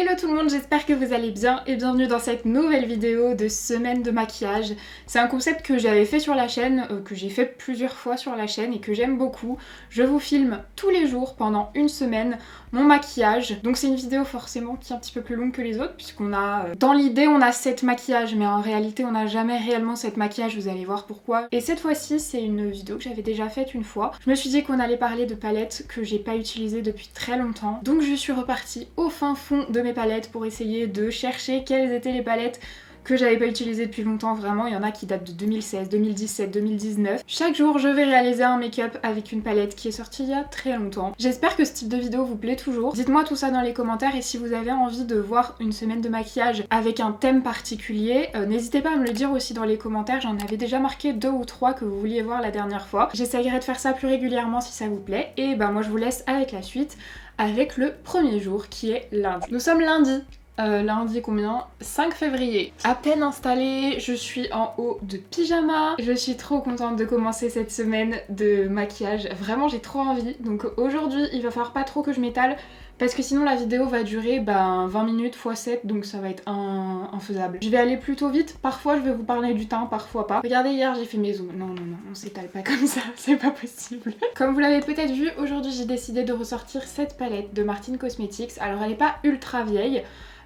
Hello tout le monde, j'espère que vous allez bien et bienvenue dans cette nouvelle vidéo de semaine de maquillage. C'est un concept que j'avais fait sur la chaîne, que j'ai fait plusieurs fois sur la chaîne et que j'aime beaucoup. Je vous filme tous les jours pendant une semaine mon maquillage. Donc c'est une vidéo forcément qui est un petit peu plus longue que les autres puisqu'on a... dans l'idée on a 7 maquillages mais en réalité on n'a jamais réellement 7 maquillages, vous allez voir pourquoi. Et cette fois-ci c'est une vidéo que j'avais déjà faite une fois. Je me suis dit qu'on allait parler de palettes que j'ai pas utilisées depuis très longtemps. Donc je suis repartie au fin fond de mes palettes pour essayer de chercher quelles étaient les palettes que j'avais pas utilisées depuis longtemps. Vraiment, il y en a qui datent de 2016, 2017, 2019. Chaque jour, je vais réaliser un make-up avec une palette qui est sortie il y a très longtemps. J'espère que ce type de vidéo vous plaît toujours. Dites-moi tout ça dans les commentaires et si vous avez envie de voir une semaine de maquillage avec un thème particulier, n'hésitez pas à me le dire aussi dans les commentaires. J'en avais déjà marqué 2 ou 3 que vous vouliez voir la dernière fois. J'essayerai de faire ça plus régulièrement si ça vous plaît. Et ben moi je vous laisse avec la suite, avec le premier jour qui est lundi. Nous sommes lundi. Lundi combien 5 février. À peine installée, je suis en haut de pyjama. Je suis trop contente de commencer cette semaine de maquillage. Vraiment j'ai trop envie. Donc aujourd'hui il va falloir pas trop que je m'étale parce que sinon la vidéo va durer 20 minutes x 7 donc ça va être infaisable. Je vais aller plutôt vite, parfois je vais vous parler du teint, parfois pas. Regardez hier j'ai fait mes zooms. Non, on s'étale pas comme ça, c'est pas possible. Comme vous l'avez peut-être vu, aujourd'hui j'ai décidé de ressortir cette palette de Martine Cosmetics. Alors elle est pas ultra vieille.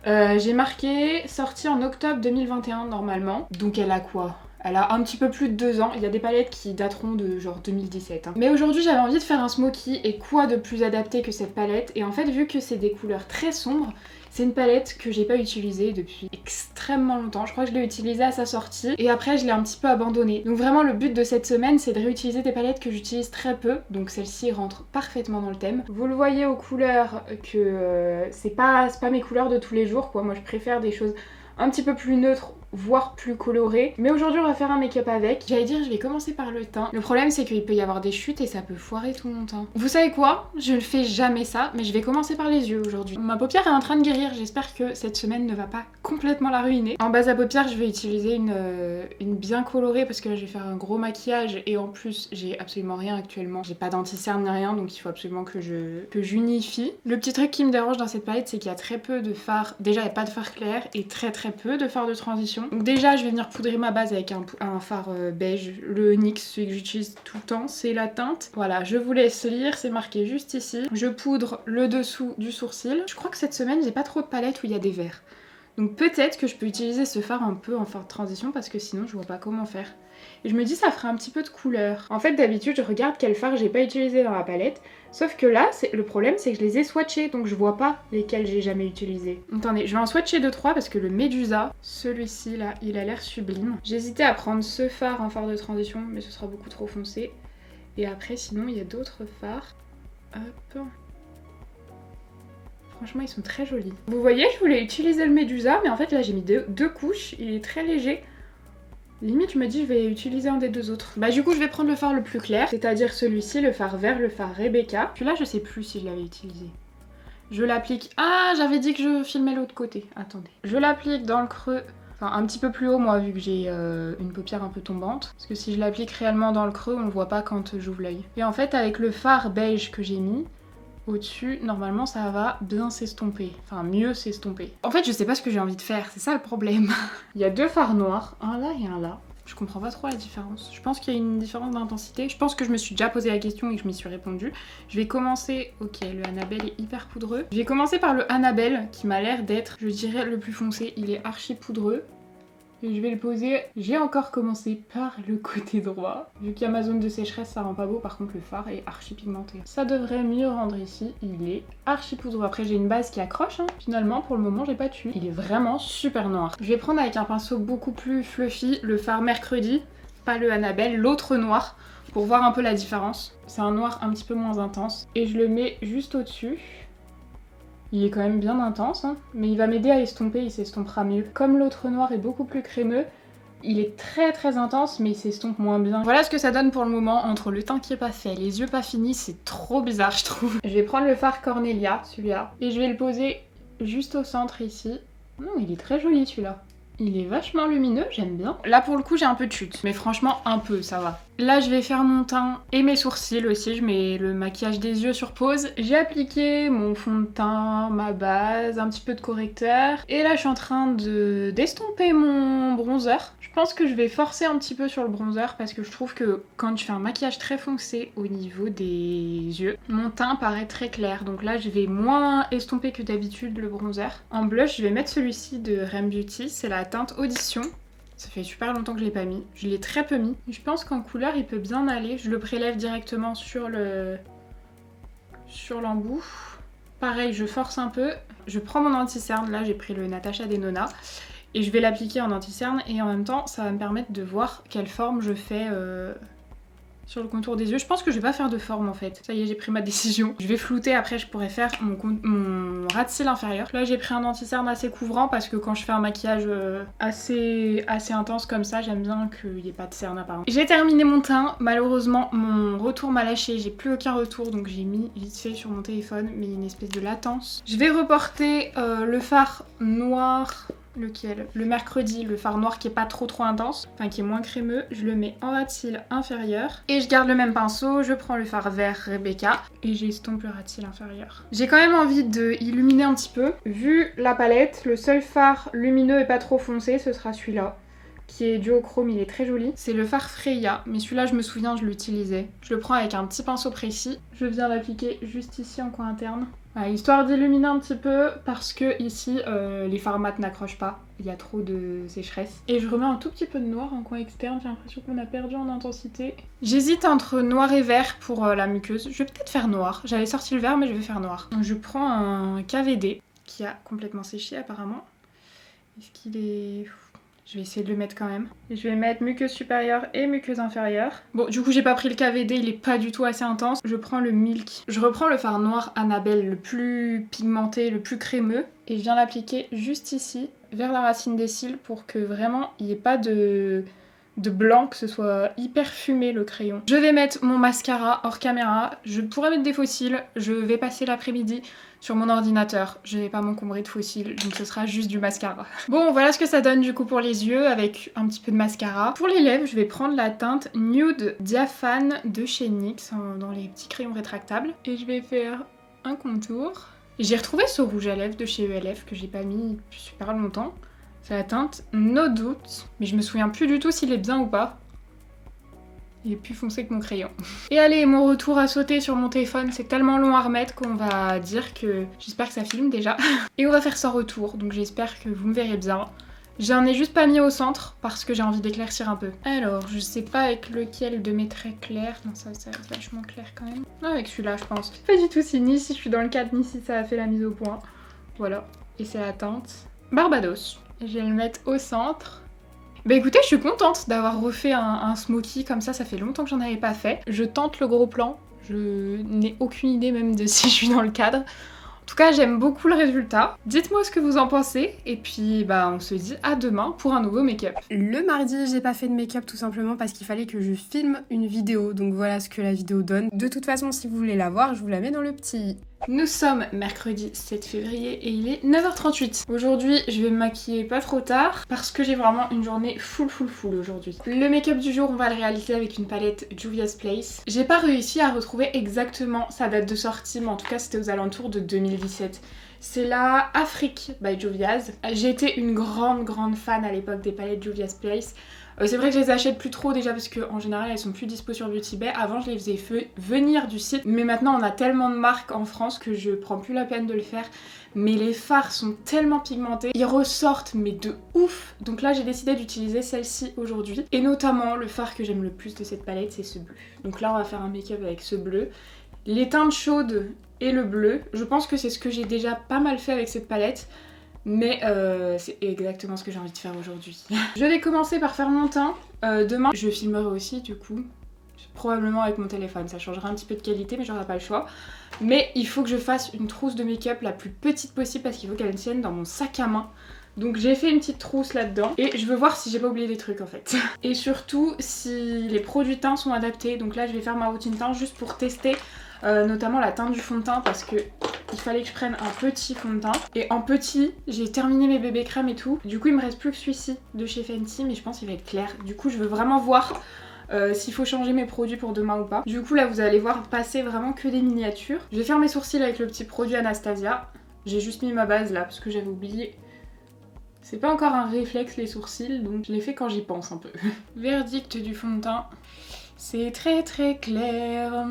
J'ai marqué sortie en octobre 2021 normalement. Donc elle a quoi ? Elle a un petit peu plus de 2 ans. Il y a des palettes qui dateront de genre 2017. Mais aujourd'hui j'avais envie de faire un smoky et quoi de plus adapté que cette palette. Et en fait vu que c'est des couleurs très sombres, c'est une palette que j'ai pas utilisée depuis extrêmement longtemps. Je crois que je l'ai utilisée à sa sortie et après je l'ai un petit peu abandonnée. Donc vraiment le but de cette semaine c'est de réutiliser des palettes que j'utilise très peu. Donc celle-ci rentre parfaitement dans le thème. Vous le voyez aux couleurs que c'est pas mes couleurs de tous les jours quoi. Moi je préfère des choses un petit peu plus neutres, voire plus colorées. Mais aujourd'hui on va faire un make-up avec. J'allais dire je vais commencer par le teint. Le problème c'est qu'il peut y avoir des chutes et ça peut foirer tout mon teint. Vous savez quoi ? Je ne fais jamais ça, mais je vais commencer par les yeux aujourd'hui. Ma paupière est en train de guérir, j'espère que cette semaine ne va pas complètement la ruiner. En base à paupières je vais utiliser une bien colorée parce que là je vais faire un gros maquillage et en plus j'ai absolument rien actuellement. J'ai pas d'anti-cerne ni rien donc il faut absolument que j'unifie. Le petit truc qui me dérange dans cette palette c'est qu'il y a très peu de fard. Déjà il n'y a pas de fard clair et très peu de fard de transition. Donc déjà je vais venir poudrer ma base avec un fard beige, le NYX, celui que j'utilise tout le temps, c'est la teinte. Voilà, je vous laisse lire, c'est marqué juste ici. Je poudre le dessous du sourcil. Je crois que cette semaine j'ai pas trop de palettes où il y a des verts. Donc peut-être que je peux utiliser ce fard un peu en fard de transition parce que sinon je vois pas comment faire. Et je me dis ça ferait un petit peu de couleur. En fait d'habitude je regarde quel fard j'ai pas utilisé dans la palette. Sauf que là, le problème c'est que je les ai swatchés, donc je vois pas lesquels j'ai jamais utilisés. Attendez, je vais en swatcher 2-3 parce que le Medusa, celui-ci là, il a l'air sublime. J'hésitais à prendre ce fard en fard de transition, mais ce sera beaucoup trop foncé. Et après, sinon, il y a d'autres fards. Hop. Franchement, ils sont très jolis. Vous voyez, je voulais utiliser le Medusa, mais en fait là j'ai mis deux couches, il est très léger. Limite je me dis je vais utiliser un des deux autres. Bah du coup je vais prendre le fard le plus clair, c'est-à-dire celui-ci, le fard vert, le fard Rebecca. Celui-là je sais plus si je l'avais utilisé. Je l'applique... Ah j'avais dit que je filmais l'autre côté, attendez. Je l'applique dans le creux, enfin un petit peu plus haut moi vu que j'ai une paupière un peu tombante. Parce que si je l'applique réellement dans le creux on le voit pas quand j'ouvre l'œil. Et en fait avec le fard beige que j'ai mis au-dessus, normalement ça va bien s'estomper, enfin mieux s'estomper. En fait je sais pas ce que j'ai envie de faire, c'est ça le problème. Il y a 2 fards noirs, un là et un là. Je comprends pas trop la différence. Je pense qu'il y a une différence d'intensité. Je pense que je me suis déjà posé la question et que je m'y suis répondu. Je vais commencer... Ok, le Annabelle est hyper poudreux. Je vais commencer par le Annabelle qui m'a l'air d'être, je dirais, le plus foncé. Il est archi poudreux. Et je vais le poser, j'ai encore commencé par le côté droit. Vu qu'il y a ma zone de sécheresse, ça rend pas beau, par contre le fard est archi pigmenté. Ça devrait mieux rendre ici, il est archi poudreux. Après j'ai une base qui accroche, hein. Finalement pour le moment j'ai pas tué. Il est vraiment super noir. Je vais prendre avec un pinceau beaucoup plus fluffy le fard Mercredi, pas le Annabelle, l'autre noir, pour voir un peu la différence. C'est un noir un petit peu moins intense. Et je le mets juste au-dessus. Il est quand même bien intense, hein, mais il va m'aider à estomper, il s'estompera mieux. Comme l'autre noir est beaucoup plus crémeux, il est très intense mais il s'estompe moins bien. Voilà ce que ça donne pour le moment entre le teint qui est pas fait, les yeux pas finis, c'est trop bizarre je trouve. Je vais prendre le fard Cornelia, celui-là, et je vais le poser juste au centre ici. Non, il est très joli celui-là. Il est vachement lumineux, j'aime bien. Là pour le coup j'ai un peu de chute, mais franchement un peu, ça va. Là je vais faire mon teint et mes sourcils aussi, je mets le maquillage des yeux sur pause. J'ai appliqué mon fond de teint, ma base, un petit peu de correcteur. Et là je suis en train d'estomper mon bronzer. Je pense que je vais forcer un petit peu sur le bronzer parce que je trouve que quand je fais un maquillage très foncé au niveau des yeux, mon teint paraît très clair. Donc là je vais moins estomper que d'habitude le bronzer. En blush je vais mettre celui-ci de Rem Beauty, c'est la teinte Audition. Ça fait super longtemps que je l'ai pas mis. Je l'ai très peu mis. Je pense qu'en couleur il peut bien aller. Je le prélève directement sur l'embout. Pareil, je force un peu. Je prends mon anti-cerne. Là j'ai pris le Natasha Denona. Et je vais l'appliquer en anti-cerne. Et en même temps ça va me permettre de voir quelle forme je fais sur le contour des yeux. Je pense que je vais pas faire de forme en fait. Ça y est, j'ai pris ma décision. Je vais flouter, après je pourrais faire mon ras de cils inférieur. Là j'ai pris un anti-cerne assez couvrant parce que quand je fais un maquillage assez intense comme ça, j'aime bien qu'il n'y ait pas de cerne apparent. J'ai terminé mon teint. Malheureusement mon retour m'a lâché, j'ai plus aucun retour, donc j'ai mis vite fait sur mon téléphone, mais une espèce de latence. Je vais reporter le fard noir. Lequel? Le mercredi, le fard noir qui est pas trop intense, enfin qui est moins crémeux, je le mets en ras de cils inférieur. Et je garde le même pinceau, je prends le fard vert Rebecca et j'estompe le ras de cils inférieur. J'ai quand même envie d'illuminer un petit peu. Vu la palette, le seul fard lumineux et pas trop foncé, ce sera celui-là, qui est duochrome, il est très joli. C'est le fard Freya, mais celui-là je me souviens, je l'utilisais. Je le prends avec un petit pinceau précis. Je viens l'appliquer juste ici en coin interne. Voilà, histoire d'illuminer un petit peu parce que ici les fards mat n'accrochent pas, il y a trop de sécheresse. Et je remets un tout petit peu de noir en coin externe, j'ai l'impression qu'on a perdu en intensité. J'hésite entre noir et vert pour la muqueuse, je vais peut-être faire noir. J'avais sorti le vert mais je vais faire noir. Donc je prends un KVD qui a complètement séché apparemment. Est-ce qu'il est... Je vais essayer de le mettre quand même. Et je vais mettre muqueuse supérieure et muqueuse inférieure. Bon, du coup, j'ai pas pris le KVD, il est pas du tout assez intense. Je prends le Milk. Je reprends le fard noir Annabelle, le plus pigmenté, le plus crémeux. Et je viens l'appliquer juste ici, vers la racine des cils, pour que vraiment il n'y ait pas de blanc, que ce soit hyper fumé le crayon. Je vais mettre mon mascara hors caméra. Je pourrais mettre des faux cils. Je vais passer l'après-midi sur mon ordinateur. Je vais pas m'encombrer de faux cils, donc ce sera juste du mascara. Bon, voilà ce que ça donne du coup pour les yeux avec un petit peu de mascara. Pour les lèvres, je vais prendre la teinte Nude Diaphane de chez NYX dans les petits crayons rétractables. Et je vais faire un contour. J'ai retrouvé ce rouge à lèvres de chez ELF que j'ai pas mis depuis super longtemps. C'est la teinte No Doubt, mais je me souviens plus du tout s'il est bien ou pas. Il est plus foncé que mon crayon. Et allez, mon retour à sauter sur mon téléphone, c'est tellement long à remettre qu'on va dire que... J'espère que ça filme déjà. Et on va faire sans retour, donc j'espère que vous me verrez bien. J'en ai juste pas mis au centre parce que j'ai envie d'éclaircir un peu. Alors, je sais pas avec lequel de mes traits clairs. Non, ça va être vachement clair quand même. Non, avec celui-là, je pense. Pas du tout si ni si je suis dans le cadre, ni si ça a fait la mise au point. Voilà. Et c'est la teinte Barbados. Et je vais le mettre au centre. Bah écoutez, je suis contente d'avoir refait un smoky comme ça fait longtemps que j'en avais pas fait. Je tente le gros plan, je n'ai aucune idée même de si je suis dans le cadre. En tout cas, j'aime beaucoup le résultat. Dites-moi ce que vous en pensez, et puis bah on se dit à demain pour un nouveau make-up. Le mardi, j'ai pas fait de make-up tout simplement parce qu'il fallait que je filme une vidéo, donc voilà ce que la vidéo donne. De toute façon, si vous voulez la voir, je vous la mets dans le petit. Nous sommes mercredi 7 février et il est 9h38. Aujourd'hui, je vais me maquiller pas trop tard parce que j'ai vraiment une journée full aujourd'hui. Le make-up du jour, on va le réaliser avec une palette Juvia's Place. J'ai pas réussi à retrouver exactement sa date de sortie, mais en tout cas c'était aux alentours de 2017. C'est la Afrique by Juvia's. J'ai été une grande fan à l'époque des palettes Juvia's Place. C'est vrai que je les achète plus trop déjà parce qu'en général elles sont plus dispo sur Beauty Bay. Avant je les faisais venir du site, mais maintenant on a tellement de marques en France que je prends plus la peine de le faire. Mais les fards sont tellement pigmentés, ils ressortent mais de ouf. Donc là j'ai décidé d'utiliser celle-ci aujourd'hui. Et notamment le fard que j'aime le plus de cette palette, c'est ce bleu. Donc là on va faire un make-up avec ce bleu. Les teintes chaudes et le bleu, je pense que c'est ce que j'ai déjà pas mal fait avec cette palette. Mais c'est exactement ce que j'ai envie de faire aujourd'hui. Je vais commencer par faire mon teint. Demain, je filmerai aussi du coup. Probablement avec mon téléphone. Ça changera un petit peu de qualité mais j'aurai pas le choix. Mais il faut que je fasse une trousse de make-up la plus petite possible parce qu'il faut qu'elle tienne dans mon sac à main. Donc j'ai fait une petite trousse là-dedans et je veux voir si j'ai pas oublié des trucs en fait. Et surtout si les produits teints sont adaptés. Donc là je vais faire ma routine teint juste pour tester notamment la teinte du fond de teint parce que il fallait que je prenne un petit fond de teint. Et en petit, j'ai terminé mes bébés crèmes et tout. Du coup, il me reste plus que celui-ci de chez Fenty, mais je pense qu'il va être clair. Du coup, je veux vraiment voir s'il faut changer mes produits pour demain ou pas. Du coup, là, vous allez voir passer vraiment que des miniatures. Je vais faire mes sourcils avec le petit produit Anastasia. J'ai juste mis ma base là parce que j'avais oublié. C'est pas encore un réflexe les sourcils, donc je les fais quand j'y pense un peu. Verdict du fond de teint. C'est très très clair.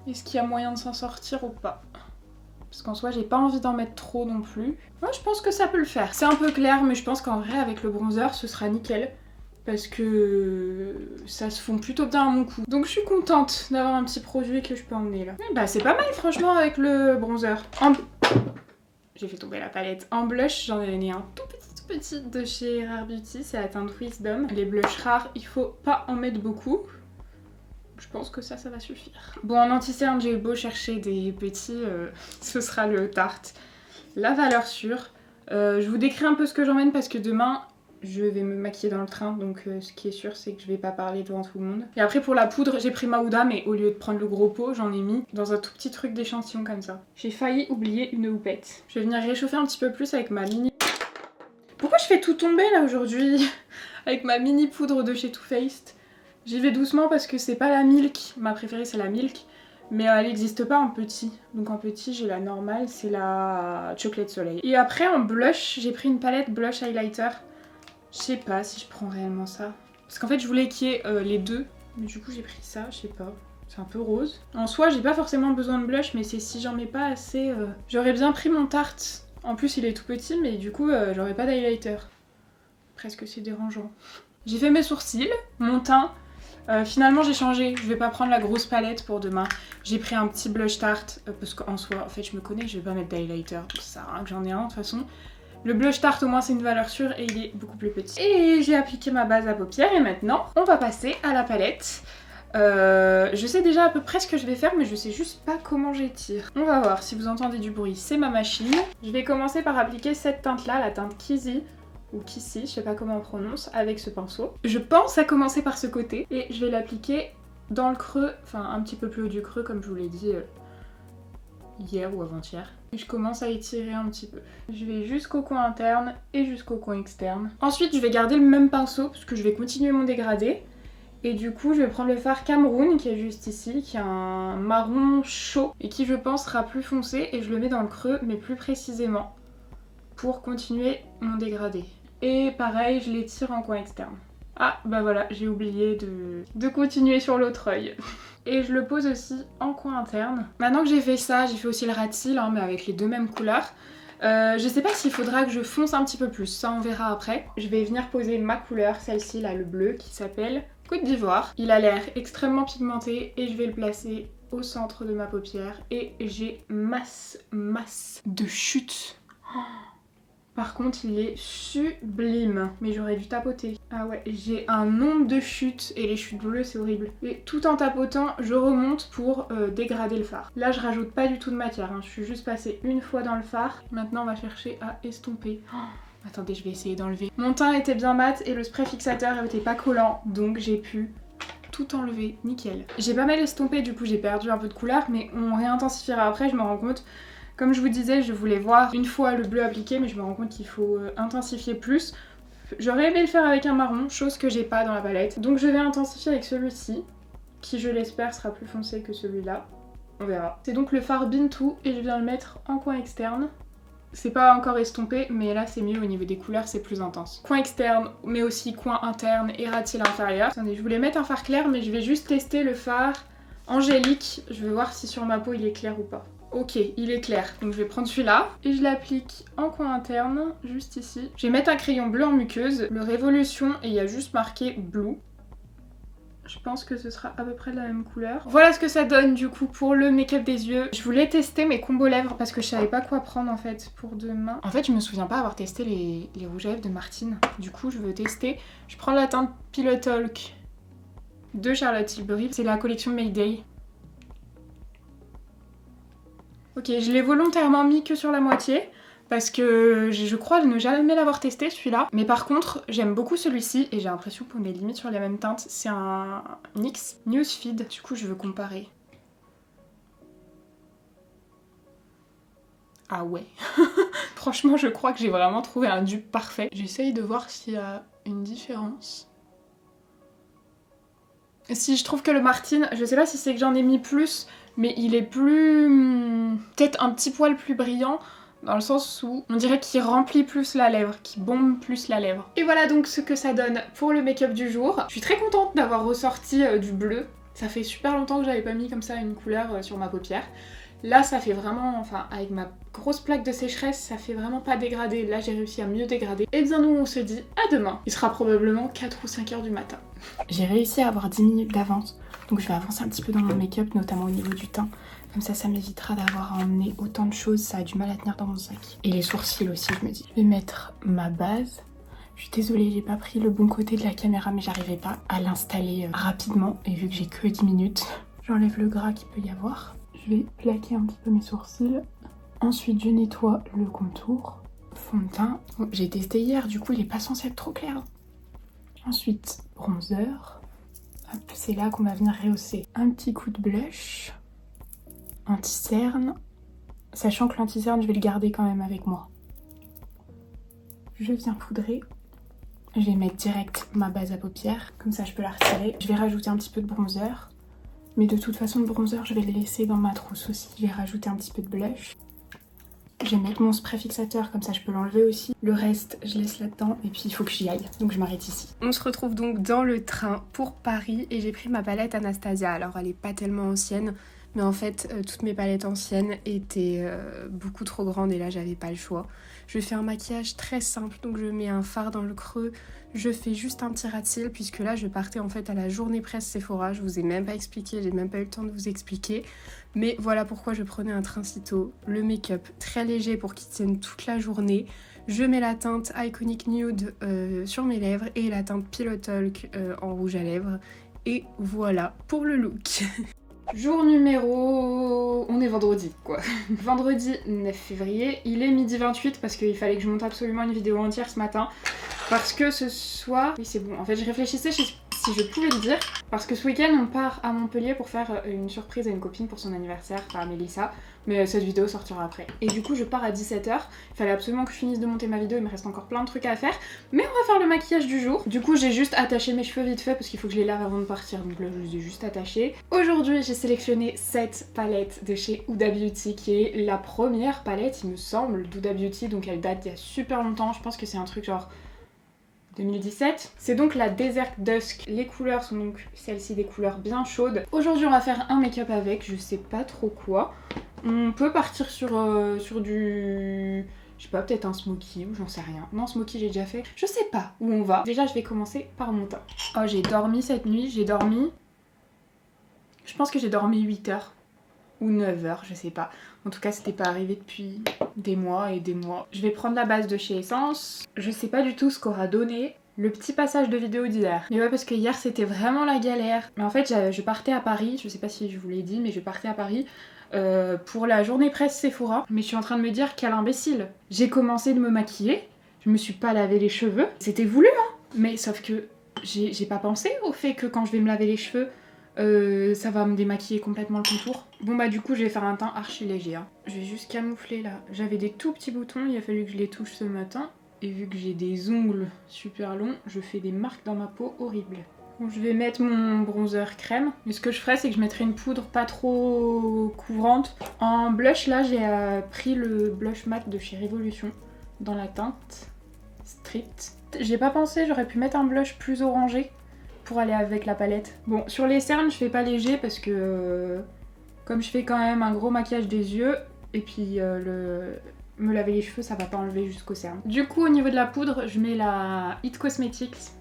Est-ce qu'il y a moyen de s'en sortir ou pas? Parce qu'en soi, j'ai pas envie d'en mettre trop non plus. Moi, je pense que ça peut le faire. C'est un peu clair, mais je pense qu'en vrai, avec le bronzer, ce sera nickel. Parce que ça se fond plutôt bien à mon cou. Donc je suis contente d'avoir un petit produit que je peux emmener là. Et bah c'est pas mal franchement avec le bronzer. J'ai fait tomber la palette. En blush, j'en ai un tout petit de chez Rare Beauty. C'est la teinte Wisdom. Les blushs rares, il faut pas en mettre beaucoup. Je pense que ça va suffire. Bon, en anti-cerne, j'ai eu beau chercher des petits, ce sera le Tarte. La valeur sûre. Je vous décris un peu ce que j'emmène parce que demain, je vais me maquiller dans le train. Donc ce qui est sûr, c'est que je vais pas parler devant tout le monde. Et après, pour la poudre, j'ai pris Maouda, mais au lieu de prendre le gros pot, j'en ai mis dans un tout petit truc d'échantillon comme ça. J'ai failli oublier une houppette. Je vais venir réchauffer un petit peu plus avec ma mini... Pourquoi je fais tout tomber là aujourd'hui? Avec ma mini poudre de chez Too Faced. J'y vais doucement parce que c'est pas la Milk, ma préférée c'est la Milk, mais elle n'existe pas en petit. Donc en petit j'ai la normale, c'est la Chocolate Soleil. Et après en blush, j'ai pris une palette blush highlighter. Je sais pas si je prends réellement ça. Parce qu'en fait je voulais qu'il y ait les deux, mais du coup j'ai pris ça, je sais pas. C'est un peu rose. En soi j'ai pas forcément besoin de blush, mais c'est si j'en mets pas assez... J'aurais bien pris mon Tarte. En plus il est tout petit, mais du coup j'aurais pas d'highlighter. Presque c'est dérangeant. J'ai fait mes sourcils, mon teint. Finalement j'ai changé, je vais pas prendre la grosse palette pour demain. J'ai pris un petit blush Tarte parce qu'en soi, en fait je me connais, je vais pas mettre d'highlighter, ça sert à rien que j'en ai un de toute façon. Le blush Tarte au moins c'est une valeur sûre et il est beaucoup plus petit. Et j'ai appliqué ma base à paupières et maintenant on va passer à la palette. Je sais déjà à peu près ce que je vais faire mais je sais juste pas comment j'étire. On va voir, si vous entendez du bruit c'est ma machine. Je vais commencer par appliquer cette teinte là, la teinte Kizzy. Ou Kissy, je sais pas comment on prononce, avec ce pinceau. Je pense à commencer par ce côté et je vais l'appliquer dans le creux, enfin un petit peu plus haut du creux comme je vous l'ai dit hier ou avant-hier. Et je commence à étirer un petit peu. Je vais jusqu'au coin interne et jusqu'au coin externe. Ensuite je vais garder le même pinceau parce que je vais continuer mon dégradé. Et du coup je vais prendre le fard Cameroun qui est juste ici, qui est un marron chaud et qui je pense sera plus foncé et je le mets dans le creux mais plus précisément pour continuer mon dégradé. Et pareil, je l'étire en coin externe. Ah, bah voilà, j'ai oublié de continuer sur l'autre œil. Et je le pose aussi en coin interne. Maintenant que j'ai fait ça, j'ai fait aussi le ras de cils, hein, mais avec les deux mêmes couleurs. Je sais pas s'il faudra que je fonce un petit peu plus, ça on verra après. Je vais venir poser ma couleur, celle-ci là, le bleu, qui s'appelle Côte d'Ivoire. Il a l'air extrêmement pigmenté et je vais le placer au centre de ma paupière. Et j'ai masse de chute. Par contre, il est sublime. Mais j'aurais dû tapoter. Ah ouais, j'ai un nombre de chutes. Et les chutes bleues, c'est horrible. Et tout en tapotant, je remonte pour dégrader le fard. Là, je rajoute pas du tout de matière. Hein. Je suis juste passée une fois dans le fard. Maintenant, on va chercher à estomper. Oh, attendez, je vais essayer d'enlever. Mon teint était bien mat et le spray fixateur était pas collant. Donc, j'ai pu tout enlever. Nickel. J'ai pas mal estompé, du coup, j'ai perdu un peu de couleur. Mais on réintensifiera après, je me rends compte. Comme je vous disais, je voulais voir une fois le bleu appliqué, mais je me rends compte qu'il faut intensifier plus. J'aurais aimé le faire avec un marron, chose que j'ai pas dans la palette. Donc je vais intensifier avec celui-ci, qui je l'espère sera plus foncé que celui-là. On verra. C'est donc le fard Bintou et je viens le mettre en coin externe. C'est pas encore estompé, mais là c'est mieux au niveau des couleurs, c'est plus intense. Coin externe, mais aussi coin interne et ras-de-cils inférieur. Attendez, je voulais mettre un fard clair, mais je vais juste tester le fard angélique. Je vais voir si sur ma peau il est clair ou pas. Ok, il est clair. Donc je vais prendre celui-là et je l'applique en coin interne, juste ici. Je vais mettre un crayon bleu en muqueuse, le Révolution, et il y a juste marqué Blue. Je pense que ce sera à peu près de la même couleur. Voilà ce que ça donne du coup pour le make-up des yeux. Je voulais tester mes combos lèvres parce que je savais pas quoi prendre en fait pour demain. En fait, je me souviens pas avoir testé les rouges à lèvres de Martine. Du coup, je veux tester. Je prends la teinte Pillow Talk de Charlotte Tilbury. C'est la collection Mayday. Ok, je l'ai volontairement mis que sur la moitié parce que je crois ne jamais l'avoir testé celui-là. Mais par contre, j'aime beaucoup celui-ci et j'ai l'impression qu'on est limite sur les mêmes teintes. C'est un NYX Newsfeed, du coup je veux comparer. Ah ouais. Franchement, je crois que j'ai vraiment trouvé un dupe parfait. J'essaye de voir s'il y a une différence. Si je trouve que le Martine, je sais pas si c'est que j'en ai mis plus, mais il est plus... peut-être un petit poil plus brillant, dans le sens où on dirait qu'il remplit plus la lèvre, qu'il bombe plus la lèvre. Et voilà donc ce que ça donne pour le make-up du jour. Je suis très contente d'avoir ressorti du bleu. Ça fait super longtemps que j'avais pas mis comme ça une couleur sur ma paupière. Là ça fait vraiment, enfin avec ma grosse plaque de sécheresse, ça fait vraiment pas dégradé. Là j'ai réussi à mieux dégrader. Et bien nous on se dit à demain. Il sera probablement 4 ou 5 heures du matin. J'ai réussi à avoir 10 minutes d'avance, donc je vais avancer un petit peu dans mon make-up, notamment au niveau du teint. Comme ça m'évitera d'avoir à emmener autant de choses, ça a du mal à tenir dans mon sac. Et les sourcils aussi, je me dis. Je vais mettre ma base. Je suis désolée, j'ai pas pris le bon côté de la caméra, mais j'arrivais pas à l'installer rapidement. Et vu que j'ai que 10 minutes, j'enlève le gras qu'il peut y avoir. Je vais plaquer un petit peu mes sourcils. Ensuite, je nettoie le contour. Fond de teint. Bon, j'ai testé hier, du coup, il est pas censé être trop clair. Ensuite, bronzer. C'est là qu'on va venir rehausser. Un petit coup de blush. Anti-cerne. Sachant que l'anti-cerne, je vais le garder quand même avec moi. Je viens poudrer. Je vais mettre direct ma base à paupières. Comme ça, je peux la retirer. Je vais rajouter un petit peu de bronzer. Mais de toute façon, le bronzer, je vais le laisser dans ma trousse aussi. Je vais rajouter un petit peu de blush. Je vais mettre mon spray fixateur, comme ça je peux l'enlever aussi. Le reste, je laisse là-dedans et puis il faut que j'y aille. Donc je m'arrête ici. On se retrouve donc dans le train pour Paris et j'ai pris ma palette Anastasia. Alors elle est pas tellement ancienne, mais en fait toutes mes palettes anciennes étaient beaucoup trop grandes et là j'avais pas le choix. Je fais un maquillage très simple, donc je mets un fard dans le creux. Je fais juste un petit ras de cils puisque là je partais en fait à la journée presse Sephora. Je vous ai même pas expliqué, j'ai même pas eu le temps de vous expliquer. Mais voilà pourquoi je prenais un Trincito, le make-up très léger pour qu'il tienne toute la journée. Je mets la teinte Iconic Nude sur mes lèvres et la teinte Pillow Talk en rouge à lèvres. Et voilà pour le look. Jour numéro... on est vendredi quoi. Vendredi 9 février, il est midi 28 parce qu'il fallait que je monte absolument une vidéo entière ce matin. Parce que ce soir... Oui c'est bon, en fait je réfléchissais si je pouvais le dire. Parce que ce week-end on part à Montpellier pour faire une surprise à une copine pour son anniversaire, enfin Mélissa. Mais cette vidéo sortira après. Et du coup je pars à 17 h. Il fallait absolument que je finisse de monter ma vidéo, il me reste encore plein de trucs à faire. Mais on va faire le maquillage du jour. Du coup j'ai juste attaché mes cheveux vite fait parce qu'il faut que je les lave avant de partir. Donc là je les ai juste attachés. Aujourd'hui j'ai sélectionné cette palette de chez Huda Beauty qui est la première palette il me semble d'Huda Beauty. Donc elle date d'il y a super longtemps. Je pense que c'est un truc genre 2017. C'est donc la Desert Dusk. Les couleurs sont donc celles-ci, des couleurs bien chaudes. Aujourd'hui on va faire un make-up avec, je sais pas trop quoi. On peut partir sur du... je sais pas, peut-être un smoky ou j'en sais rien. Non, smoky j'ai déjà fait. Je sais pas où on va. Déjà je vais commencer par mon teint. Oh j'ai dormi cette nuit, j'ai dormi... Je pense que j'ai dormi 8 heures. Ou 9 heures, je sais pas. En tout cas c'était pas arrivé depuis des mois et des mois. Je vais prendre la base de chez Essence. Je sais pas du tout ce qu'aura donné le petit passage de vidéo d'hier. Mais ouais parce que hier c'était vraiment la galère. Mais en fait je partais à Paris, je sais pas si je vous l'ai dit mais je partais à Paris pour la journée presse Sephora. Mais je suis en train de me dire quel imbécile. J'ai commencé de me maquiller, je me suis pas lavé les cheveux. C'était voulu hein. Mais sauf que j'ai pas pensé au fait que quand je vais me laver les cheveux ça va me démaquiller complètement le contour. Bon bah du coup je vais faire un teint archi léger hein. Je vais juste camoufler là. J'avais des tout petits boutons, il a fallu que je les touche ce matin. Et vu que j'ai des ongles super longs, je fais des marques dans ma peau horribles. Bon, je vais mettre mon bronzer crème. Mais ce que je ferai c'est que je mettrai une poudre pas trop couvrante. En blush là j'ai pris le blush mat de chez Révolution dans la teinte Strict. J'ai pas pensé, j'aurais pu mettre un blush plus orangé pour aller avec la palette. Bon, sur les cernes, je fais pas léger parce que comme je fais quand même un gros maquillage des yeux, et puis me laver les cheveux, ça va pas enlever jusqu'aux cernes. Du coup, au niveau de la poudre, je mets la It Cosmetics.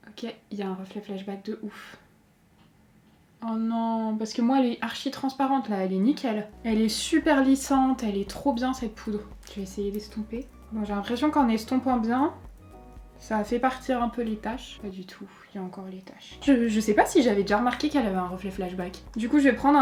Ok, il y a un reflet flashback de ouf. Oh non, parce que moi elle est archi transparente là, elle est nickel. Elle est super lissante, elle est trop bien cette poudre. Je vais essayer d'estomper. Bon j'ai l'impression qu'en estompant bien, ça a fait partir un peu les taches. Pas du tout, il y a encore les taches. Je sais pas si j'avais déjà remarqué qu'elle avait un reflet flashback. Du coup je vais prendre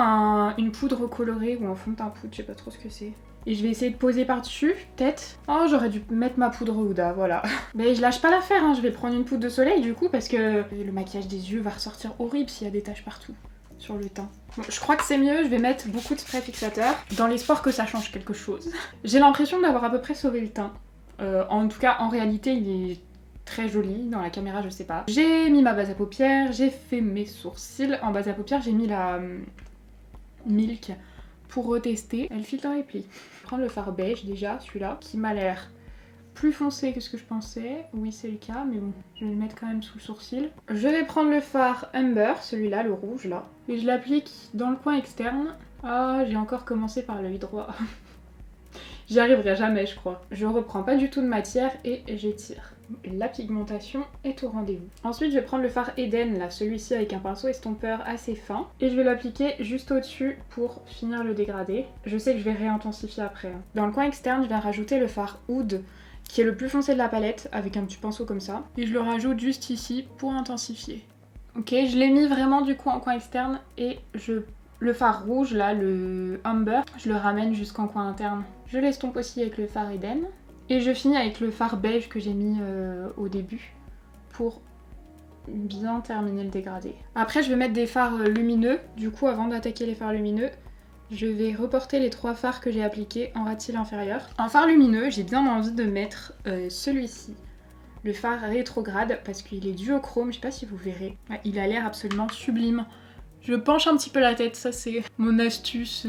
une poudre colorée ou un fond de teint poudre, je sais pas trop ce que c'est. Et je vais essayer de poser par-dessus, peut-être. Oh, j'aurais dû mettre ma poudre Huda, voilà. Mais je lâche pas l'affaire, hein. Je vais prendre une poudre de soleil du coup parce que le maquillage des yeux va ressortir horrible s'il y a des taches partout. sur le teint. Bon, je crois que c'est mieux, je vais mettre beaucoup de spray fixateur dans l'espoir que ça change quelque chose. J'ai l'impression d'avoir à peu près sauvé le teint. En tout cas, en réalité, il est très joli. Dans la caméra, je sais pas. J'ai mis ma base à paupières, j'ai fait mes sourcils. En base à paupières, j'ai mis la Milk pour retester. Elle file dans les plis. Je vais prendre le fard beige déjà, celui-là, qui m'a l'air plus foncé que ce que je pensais. Oui, c'est le cas, mais bon, je vais le mettre quand même sous le sourcil. Je vais prendre le fard Amber, celui-là, le rouge là, et je l'applique dans le coin externe. Ah, j'ai encore commencé par l'œil droit. J'y arriverai jamais, je crois. Je reprends pas du tout de matière et j'étire. La pigmentation est au rendez-vous. Ensuite, je vais prendre le fard Eden, là, celui-ci avec un pinceau estompeur assez fin. Et je vais l'appliquer juste au-dessus pour finir le dégradé. Je sais que je vais réintensifier après. Dans le coin externe, je vais rajouter le fard Oud, qui est le plus foncé de la palette, avec un petit pinceau comme ça. Et je le rajoute juste ici pour intensifier. Ok, je l'ai mis vraiment du coup en coin externe et le fard rouge, là, le Amber, je le ramène jusqu'en coin interne. Je l'estompe aussi avec le fard Eden. Et je finis avec le fard beige que j'ai mis au début pour bien terminer le dégradé. Après, je vais mettre des fards lumineux. Du coup, avant d'attaquer les fards lumineux, je vais reporter les 3 fards que j'ai appliqués en ras de cils inférieur. En fard lumineux, j'ai bien envie de mettre celui-ci, le fard rétrograde, parce qu'il est duochrome, je sais pas si vous verrez. Ouais, il a l'air absolument sublime. Je penche un petit peu la tête, ça c'est mon astuce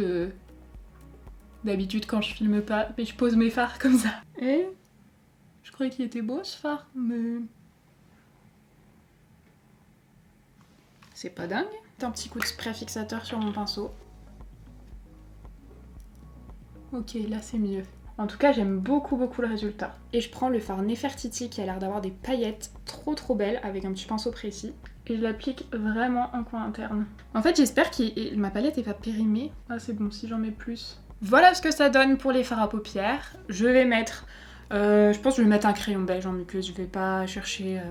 d'habitude quand je filme pas, mais je pose mes fards comme ça. Et je croyais qu'il était beau ce fard, mais c'est pas dingue. Un petit coup de spray fixateur sur mon pinceau. Ok, là c'est mieux. En tout cas, j'aime beaucoup le résultat. Et je prends le fard Nefertiti qui a l'air d'avoir des paillettes trop belles avec un petit pinceau précis. Et je l'applique vraiment en coin interne. En fait, j'espère que ma palette est pas périmée. Ah, c'est bon, si j'en mets plus. Voilà ce que ça donne pour les fards à paupières. Je vais mettre... je pense que je vais mettre un crayon beige en muqueuse. Je vais pas chercher...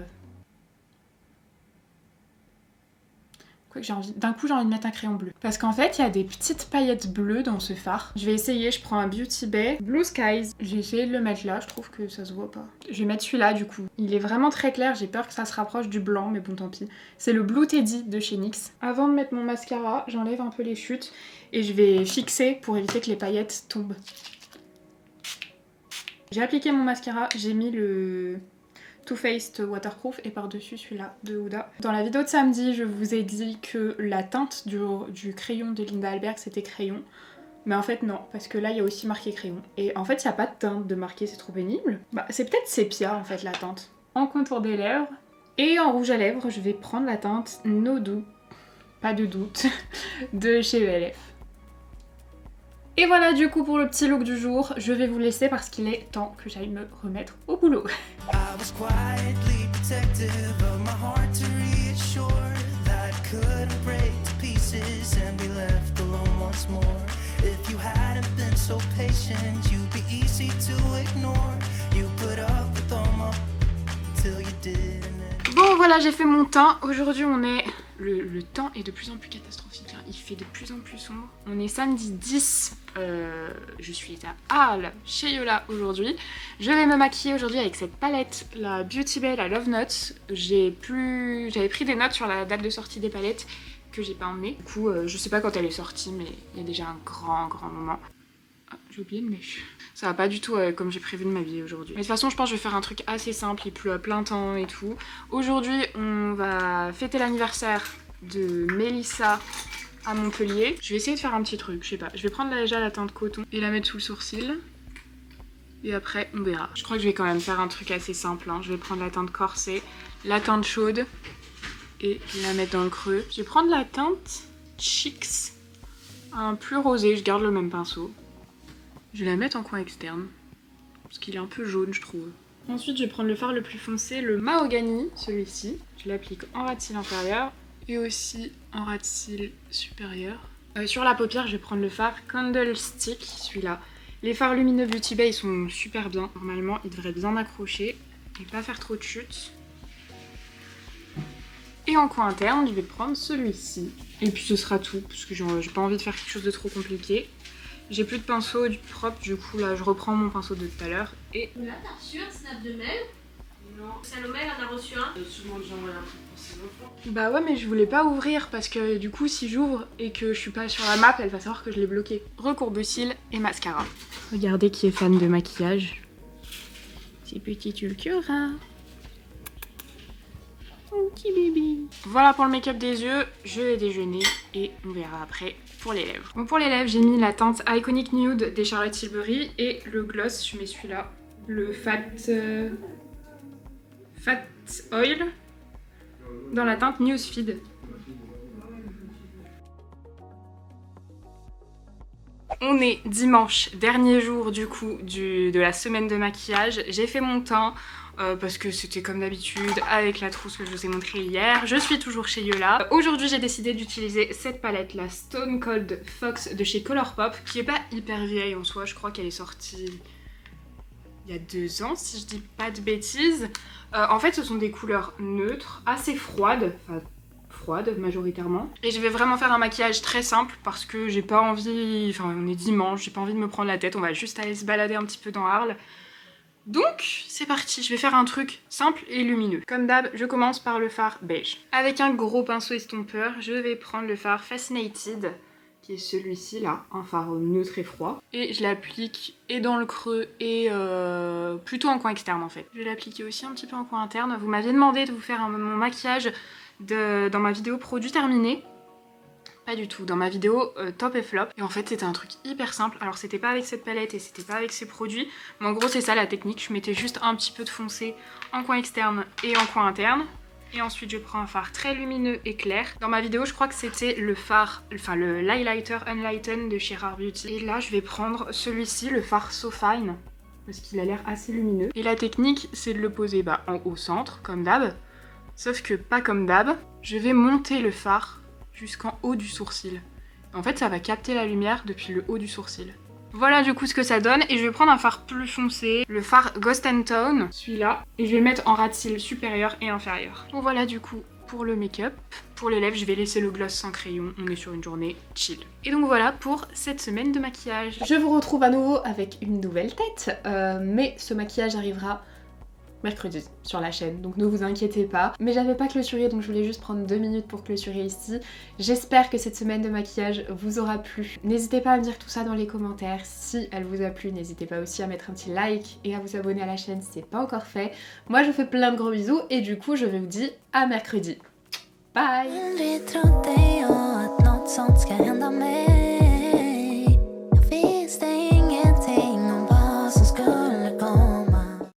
D'un coup j'ai envie de mettre un crayon bleu. Parce qu'en fait il y a des petites paillettes bleues dans ce fard. Je vais essayer, je prends un Beauty Bay Blue Skies. J'ai essayé de le mettre là, je trouve que ça se voit pas. Je vais mettre celui-là du coup. Il est vraiment très clair, j'ai peur que ça se rapproche du blanc, mais bon tant pis. C'est le Blue Teddy de chez NYX. Avant de mettre mon mascara, j'enlève un peu les chutes et je vais fixer pour éviter que les paillettes tombent. J'ai appliqué mon mascara, j'ai mis le Too Faced Waterproof et par-dessus celui-là de Huda. Dans la vidéo de samedi, je vous ai dit que la teinte du crayon de Linda Alberg c'était crayon. Mais en fait non, parce que là il y a aussi marqué crayon. Et en fait il n'y a pas de teinte de marqué, c'est trop pénible. Bah c'est peut-être sépia en fait la teinte. En contour des lèvres et en rouge à lèvres, je vais prendre la teinte No Do, pas de doute, de chez ELF. Et voilà du coup pour le petit look du jour, je vais vous laisser parce qu'il est temps que j'aille me remettre au boulot. Bon voilà, j'ai fait mon teint. Aujourd'hui on est... Le temps est de plus en plus catastrophique, hein. Il fait de plus en plus sombre. On est samedi 10, je suis à Arles, chez Yola aujourd'hui. Je vais me maquiller aujourd'hui avec cette palette, la Beauty Bay, la Love Notes. J'avais pris des notes sur la date de sortie des palettes que j'ai pas emmené. Du coup, je sais pas quand elle est sortie, mais il y a déjà un grand moment. Ah, j'ai oublié de mèche. Ça va pas du tout comme j'ai prévu de m'habiller aujourd'hui. Mais de toute façon, je pense que je vais faire un truc assez simple, il pleut à plein temps et tout. Aujourd'hui, on va fêter l'anniversaire de Mélissa à Montpellier. Je vais essayer de faire un petit truc, je sais pas. Je vais prendre déjà la teinte coton et la mettre sous le sourcil. Et après, on verra. Je crois que je vais quand même faire un truc assez simple, hein. Je vais prendre la teinte corsée, la teinte chaude et la mettre dans le creux. Je vais prendre la teinte Chicks, un plus rosé, je garde le même pinceau. Je vais la mettre en coin externe, parce qu'il est un peu jaune je trouve. Ensuite je vais prendre le fard le plus foncé, le Mahogany, celui-ci. Je l'applique en ras de cils inférieur et aussi en ras de cils supérieur. Sur la paupière je vais prendre le fard Candlestick, celui-là. Les fards lumineux Beauty Bay ils sont super bien, normalement ils devraient bien accrocher et pas faire trop de chutes. Et en coin interne je vais prendre celui-ci. Et puis ce sera tout, parce que j'ai pas envie de faire quelque chose de trop compliqué. J'ai plus de pinceau propre, du coup là je reprends mon pinceau de tout à l'heure et... Là t'as reçu un snap de Mel? Non. Salomé, elle en a reçu un. Souvent, j'ai envoyé un truc pour ses enfants. Bah ouais, mais je voulais pas ouvrir parce que du coup, si j'ouvre et que je suis pas sur la map, elle va savoir que je l'ai bloqué. Recourbe-cils et mascara. Regardez qui est fan de maquillage. C'est petit Tulcura. Mon petit bébé. Voilà pour le make-up des yeux, je vais déjeuner et on verra après pour les lèvres. Bon, pour les lèvres, j'ai mis la teinte Iconic Nude des Charlotte Tilbury et le gloss, je mets celui-là, le Fat Oil dans la teinte Newsfeed. On est dimanche, dernier jour du coup de la semaine de maquillage. J'ai fait mon teint parce que c'était comme d'habitude avec la trousse que je vous ai montré hier. Je suis toujours chez Yola. Aujourd'hui j'ai décidé d'utiliser cette palette, la Stone Cold Fox de chez Colourpop, qui est pas hyper vieille en soi, je crois qu'elle est sortie il y a 2 ans si je dis pas de bêtises. En fait ce sont des couleurs neutres, assez froides, enfin majoritairement. Et je vais vraiment faire un maquillage très simple parce que j'ai pas envie, enfin on est dimanche, j'ai pas envie de me prendre la tête, on va juste aller se balader un petit peu dans Arles. Donc c'est parti, je vais faire un truc simple et lumineux. Comme d'hab, je commence par le fard beige. Avec un gros pinceau estompeur, je vais prendre le fard Fascinated, qui est celui-ci là, un fard neutre et froid. Et je l'applique et dans le creux et plutôt en coin externe en fait. Je vais l'appliquer aussi un petit peu en coin interne. Vous m'aviez demandé de vous faire mon maquillage dans ma vidéo produit terminé. Pas du tout, dans ma vidéo top et flop. Et en fait c'était un truc hyper simple. Alors c'était pas avec cette palette et c'était pas avec ces produits. Mais en gros c'est ça la technique. Je mettais juste un petit peu de foncé en coin externe et en coin interne. Et ensuite je prends un fard très lumineux et clair. Dans ma vidéo je crois que c'était le fard, enfin le l'highlighter Unlighten de chez Rare Beauty. Et là je vais prendre celui-ci, le fard So Fine, parce qu'il a l'air assez lumineux. Et la technique c'est de le poser en haut centre comme d'hab. Sauf que pas comme d'hab, je vais monter le fard jusqu'en haut du sourcil. En fait ça va capter la lumière depuis le haut du sourcil. Voilà du coup ce que ça donne et je vais prendre un fard plus foncé, le fard Ghost and Tone, celui-là, et je vais le mettre en ras de cils supérieur et inférieur. Bon voilà du coup pour le make-up. Pour les lèvres je vais laisser le gloss sans crayon, on est sur une journée chill. Et donc voilà pour cette semaine de maquillage. Je vous retrouve à nouveau avec une nouvelle tête, mais ce maquillage arrivera mercredi sur la chaîne, donc ne vous inquiétez pas. Mais j'avais pas clôturé, donc je voulais juste prendre 2 minutes pour clôturer ici. J'espère que cette semaine de maquillage vous aura plu. N'hésitez pas à me dire tout ça dans les commentaires. Si elle vous a plu, n'hésitez pas aussi à mettre un petit like et à vous abonner à la chaîne si c'est pas encore fait. Moi je vous fais plein de gros bisous et du coup je vous dis à mercredi. Bye.